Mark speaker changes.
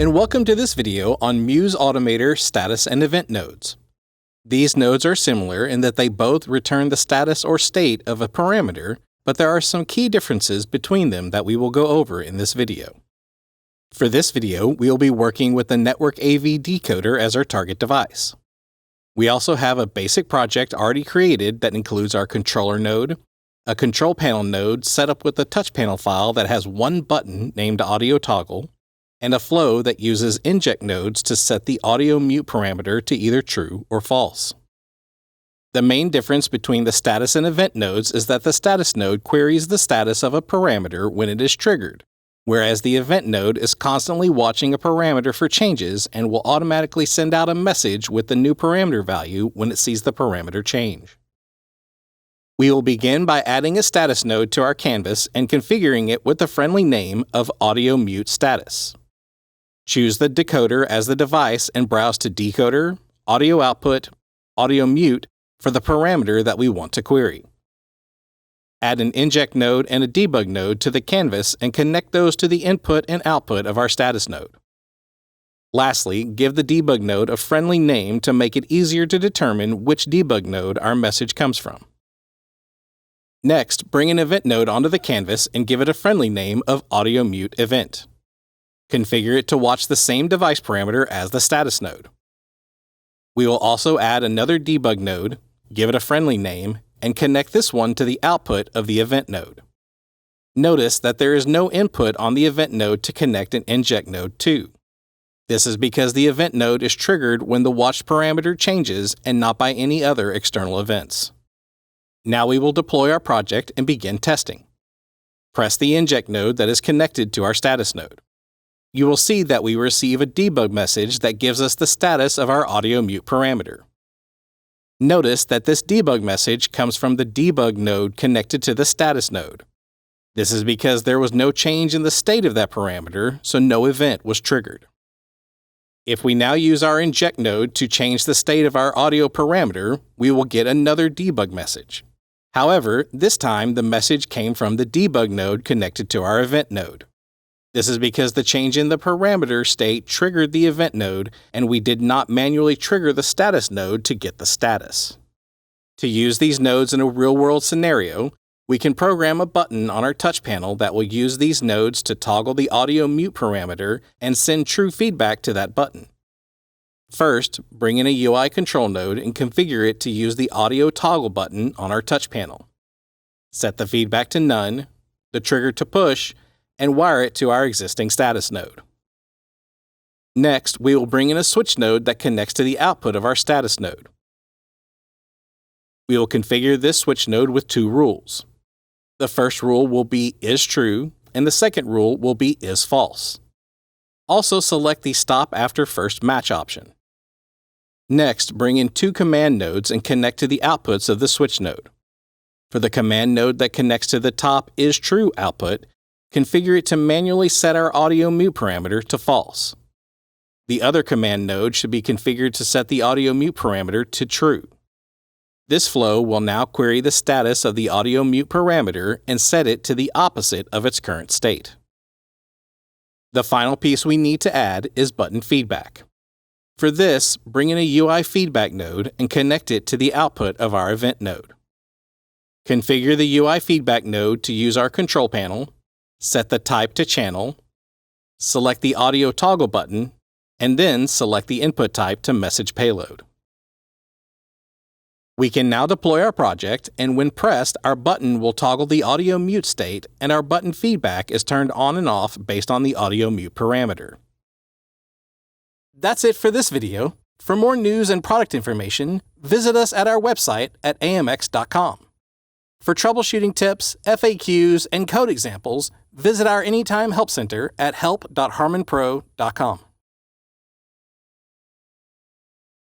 Speaker 1: and welcome to this video on MUSE Automator status and event nodes. These nodes are similar in that they both return the status or state of a parameter, but there are some key differences between them that we will go over in this video. For this video, we will be working with the Network AV decoder as our target device. We also have a basic project already created that includes our controller node, a control panel node set up with a touch panel file that has one button named Audio Toggle, and a flow that uses inject nodes to set the audio mute parameter to either true or false. The main difference between the status and event nodes is that the status node queries the status of a parameter when it is triggered, whereas the event node is constantly watching a parameter for changes and will automatically send out a message with the new parameter value when it sees the parameter change. We will begin by adding a status node to our canvas and configuring it with the friendly name of Audio Mute Status. Choose the decoder as the device and browse to Decoder, Audio Output, Audio Mute for the parameter that we want to query. Add an inject node and a debug node to the canvas and connect those to the input and output of our status node. Lastly, give the debug node a friendly name to make it easier to determine which debug node our message comes from. Next, bring an event node onto the canvas and give it a friendly name of Audio Mute Event. Configure it to watch the same device parameter as the status node. We will also add another debug node, give it a friendly name, and connect this one to the output of the event node. Notice that there is no input on the event node to connect an inject node to. This is because the event node is triggered when the watched parameter changes and not by any other external events. Now we will deploy our project and begin testing. Press the inject node that is connected to our status node. You will see that we receive a debug message that gives us the status of our audio mute parameter. Notice that this debug message comes from the debug node connected to the status node. This is because there was no change in the state of that parameter, so no event was triggered. If we now use our inject node to change the state of our audio parameter, we will get another debug message. However, this time the message came from the debug node connected to our event node. This is because the change in the parameter state triggered the event node, and we did not manually trigger the status node to get the status. To use these nodes in a real-world scenario, we can program a button on our touch panel that will use these nodes to toggle the audio mute parameter and send true feedback to that button. First, bring in a UI control node and configure it to use the audio toggle button on our touch panel. Set the feedback to none, the trigger to push, and wire it to our existing status node. Next, we will bring in a switch node that connects to the output of our status node. We will configure this switch node with two rules. The first rule will be is true, and the second rule will be is false. Also select the stop after first match option. Next, bring in two command nodes and connect to the outputs of the switch node. For the command node that connects to the top is true output, configure it to manually set our audio mute parameter to false. The other command node should be configured to set the audio mute parameter to true. This flow will now query the status of the audio mute parameter and set it to the opposite of its current state. The final piece we need to add is button feedback. For this, bring in a UI feedback node and connect it to the output of our event node. Configure the UI feedback node to use our control panel, set the type to channel, select the audio toggle button, and then select the input type to message payload. We can now deploy our project, and when pressed, our button will toggle the audio mute state, and our button feedback is turned on and off based on the audio mute parameter. That's it for this video. For more news and product information, visit us at our website at amx.com. For troubleshooting tips, FAQs, and code examples, visit our Anytime Help Center at help.harmonpro.com.